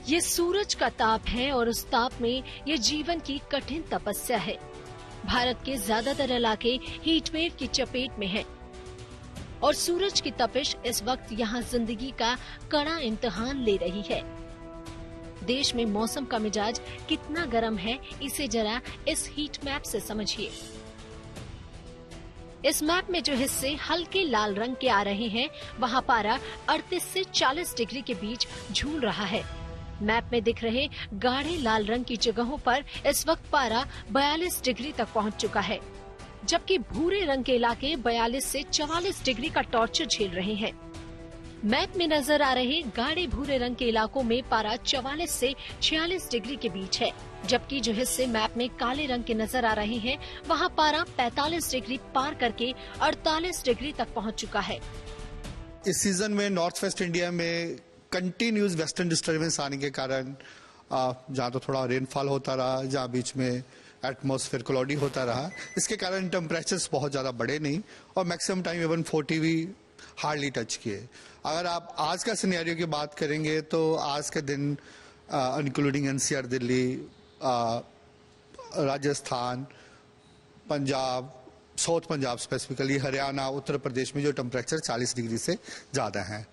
ये सूरज का ताप है और उस ताप में ये जीवन की कठिन तपस्या है। भारत के ज्यादातर इलाके हीट वेव की चपेट में हैं और सूरज की तपिश इस वक्त यहाँ जिंदगी का कड़ा इम्तिहान ले रही है। देश में मौसम का मिजाज कितना गर्म है, इसे जरा इस हीट मैप से समझिए। इस मैप में जो हिस्से हल्के लाल रंग के आ रहे हैं, वहाँ पारा 38 से 40 डिग्री के बीच झूल रहा है। मैप में दिख रहे गाढ़े लाल रंग की जगहों पर इस वक्त पारा 42 डिग्री तक पहुँच चुका है, जबकि भूरे रंग के इलाके 42 से 44 डिग्री का टॉर्चर झेल रहे हैं। मैप में नजर आ रहे गाढ़े भूरे रंग के इलाकों में पारा 44 से 46 डिग्री के बीच है, जबकि जो हिस्से मैप में काले रंग के नजर आ रहे हैं, वहां पारा 45 डिग्री पार करके 48 डिग्री तक पहुंच चुका है। इस सीजन में नॉर्थ वेस्ट इंडिया में कंटिन्यूस वेस्टर्न डिस्टर्बेंस आने के कारण जहाँ तो थोड़ा रेनफॉल होता रहा, जहाँ बीच में एटमॉस्फेयर क्लाउडी होता रहा, इसके कारण टेम्परेचर्स बहुत ज़्यादा बढ़े नहीं और मैक्सिमम टाइम इवन 40 भी हार्डली टच किए। अगर आप आज का सिनेरियो की बात करेंगे तो आज के दिन including NCR, Delhi, Rajasthan, Punjab, south Punjab specifically, Haryana, Uttar Pradesh में जो टेम्परेचर 40 डिग्री से ज़्यादा है।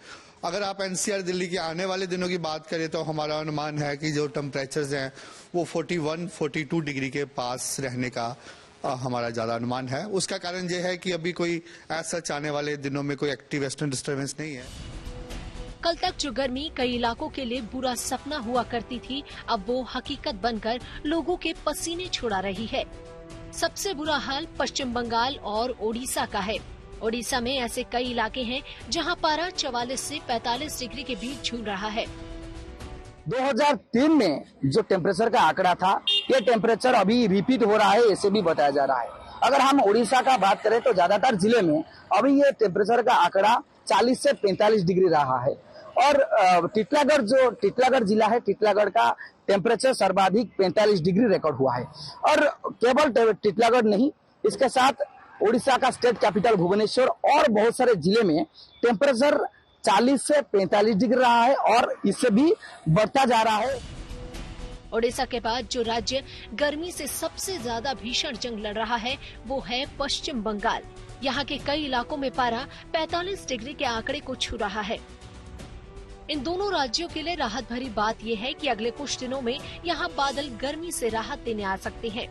अगर आप एनसीआर दिल्ली के आने वाले दिनों की बात करें तो हमारा अनुमान है कि जो टेम्परेचर्स हैं वो 41-42 डिग्री के पास रहने का हमारा ज़्यादा अनुमान है। उसका कारण यह है कि अभी कोई ऐसा आने वाले दिनों में कोई एक्टिव वेस्टर्न डिस्टर्बेंस नहीं है। कल तक जो गर्मी कई इलाकों के लिए बुरा सपना हुआ करती थी, अब वो हकीकत बनकर लोगों के पसीने छुड़ा रही है। सबसे बुरा हाल पश्चिम बंगाल और ओडिशा का है। ओडिशा में ऐसे कई इलाके हैं जहां पारा 44 से 45 डिग्री के बीच झूल रहा है। 2003 में जो टेम्परेचर का आंकड़ा था, ये टेम्परेचर अभी रिपीट हो रहा है, ऐसे भी बताया जा रहा है। अगर हम उड़ीसा का बात करें तो ज्यादातर जिले में अभी ये टेम्परेचर का आंकड़ा 40 से 45 डिग्री रहा है और टिटलागढ़ जिला है, टिटलागढ़ का टेम्परेचर सर्वाधिक 45 डिग्री रिकॉर्ड हुआ है। और केवल टिटलागढ़ नहीं, इसके साथ उड़ीसा का स्टेट कैपिटल भुवनेश्वर और बहुत सारे जिले में टेम्परेचर 40 से 45 डिग्री रहा है और इससे भी बढ़ता जा रहा है। ओडिशा के बाद जो राज्य गर्मी से सबसे ज्यादा भीषण जंग लड़ रहा है वो है पश्चिम बंगाल। यहाँ के कई इलाकों में पारा 45 डिग्री के आंकड़े को छू रहा है। इन दोनों राज्यों के लिए राहत भरी बात यह है कि अगले कुछ दिनों में यहाँ बादल गर्मी से राहत देने आ सकते हैं।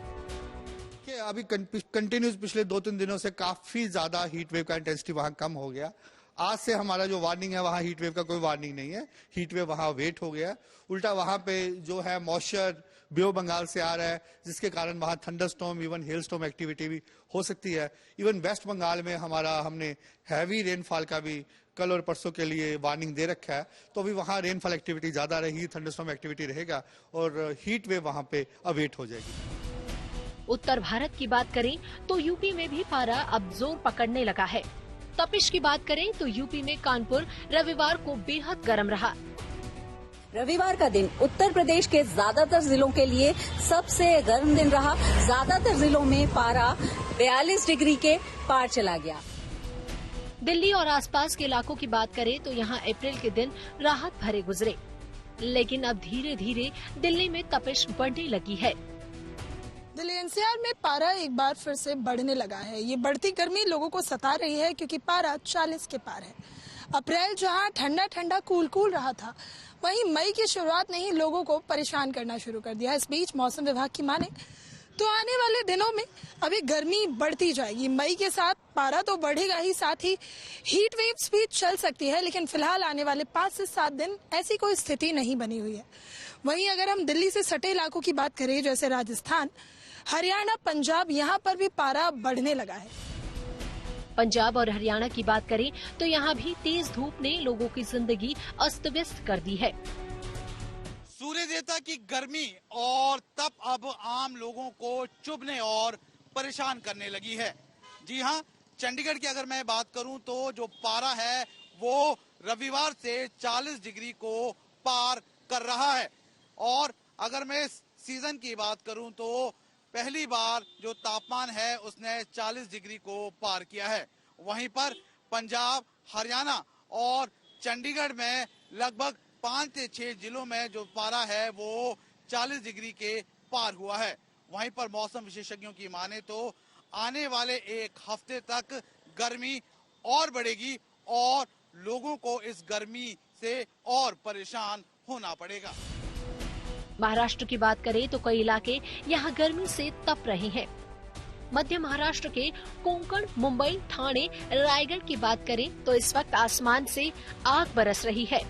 अभी कंटिन्यूस पिछले 2-3 दिनों से काफी ज्यादा हीट वेव का इंटेंसिटी वहाँ कम हो गया। आज से हमारा जो वार्निंग है वहाँ हीट वेव का कोई वार्निंग नहीं है, हीट वेव वहाँ वेट हो गया। उल्टा वहाँ पे जो है मॉइस्चर बे ऑफ बंगाल से आ रहा है, जिसके कारण वहाँ thunderstorm, even hello storm activity भी हो सकती है। इवन वेस्ट बंगाल में हमने हैवी रेनफॉल का भी कल और परसों के लिए वार्निंग दे रखा है, तो अभी वहाँ रेनफॉल एक्टिविटी ज्यादा रहेगी, थंडरस्टॉर्म एक्टिविटी रहेगा और हीट वेव वहाँ पे अवेट हो जाएगी। उत्तर भारत की बात करें तो यूपी में भी पारा अब जोर पकड़ने लगा है। तपिश की बात करें तो यूपी में कानपुर रविवार को बेहद गर्म रहा। रविवार का दिन उत्तर प्रदेश के ज्यादातर जिलों के लिए सबसे गर्म दिन रहा। ज्यादातर जिलों में पारा 42 डिग्री के पार चला गया। दिल्ली और आसपास के इलाकों की बात करें तो यहाँ अप्रैल के दिन राहत भरे गुजरे, लेकिन अब धीरे धीरे दिल्ली में तपिश बढ़ने लगी है। दिल्ली एनसीआर में पारा एक बार फिर से बढ़ने लगा है। ये बढ़ती गर्मी लोगों को सता रही है क्योंकि पारा 40 के पार है। अप्रैल जहां ठंडा ठंडा कूल रहा था, वहीं मई की शुरुआत ने ही लोगों को परेशान करना शुरू कर दिया। इस बीच मौसम विभाग की माने तो आने वाले दिनों में अभी गर्मी बढ़ती जाएगी। मई के साथ पारा तो बढ़ेगा ही, साथ ही हीट वेव्स भी चल सकती है, लेकिन फिलहाल आने वाले 5 से 7 दिन ऐसी कोई स्थिति नहीं बनी हुई है। वहीं अगर हम दिल्ली से सटे इलाकों की बात करें जैसे राजस्थान, हरियाणा, पंजाब, यहाँ पर भी पारा बढ़ने लगा है। पंजाब और हरियाणा की बात करें तो यहाँ भी तेज धूप ने लोगों की जिंदगी अस्त व्यस्त कर दी है। सूर्य देवता की गर्मी और तप अब आम लोगों को चुभने और परेशान करने लगी है। जी हाँ, चंडीगढ़ की अगर मैं बात करूं तो जो पारा है वो रविवार से 40 डिग्री को पार कर रहा है और अगर मैं सीजन की बात करूं तो पहली बार जो तापमान है उसने 40 डिग्री को पार किया है। वहीं पर पंजाब, हरियाणा और चंडीगढ़ में लगभग 5 से 6 जिलों में जो पारा है वो 40 डिग्री के पार हुआ है। वहीं पर मौसम विशेषज्ञों की माने तो आने वाले एक हफ्ते तक गर्मी और बढ़ेगी और लोगों को इस गर्मी से और परेशान होना पड़ेगा। महाराष्ट्र की बात करें तो कई इलाके यहाँ गर्मी से तप रहे हैं। मध्य महाराष्ट्र के कोंकण, मुंबई, ठाणे, रायगढ़ की बात करें तो इस वक्त आसमान से आग बरस रही है।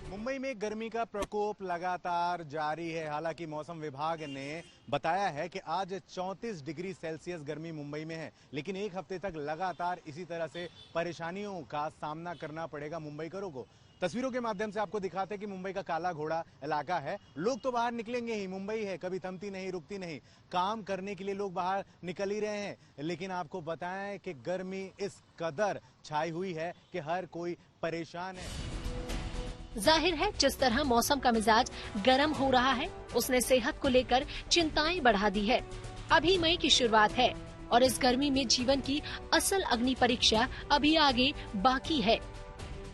मुंबई में गर्मी का प्रकोप लगातार जारी है। हालांकि मौसम विभाग ने बताया है कि आज 34 डिग्री सेल्सियस गर्मी मुंबई में है, लेकिन एक हफ्ते तक लगातार इसी तरह से परेशानियों का सामना करना पड़ेगा मुंबईकरों को। तस्वीरों के माध्यम से आपको दिखाते हैं कि मुंबई का काला घोड़ा इलाका है। लोग तो बाहर निकलेंगे ही, मुंबई है, कभी थमती नहीं रुकती नहीं। काम करने के लिए लोग बाहर निकल ही रहे हैं, लेकिन आपको बताएं कि गर्मी इस कदर छाई हुई है कि हर कोई परेशान है। जाहिर है जिस तरह मौसम का मिजाज गर्म हो रहा है, उसने सेहत को लेकर चिंताएं बढ़ा दी है। अभी मई की शुरुआत है और इस गर्मी में जीवन की असल अग्नि परीक्षा अभी आगे बाकी है।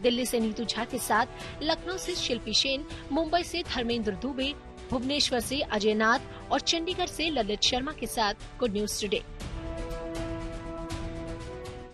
दिल्ली से नीतू झा के साथ लखनऊ से शिल्पी सेन, मुंबई से धर्मेंद्र दुबे, भुवनेश्वर से अजय नाथ और चंडीगढ़ से ललित शर्मा के साथ गुड न्यूज टुडे।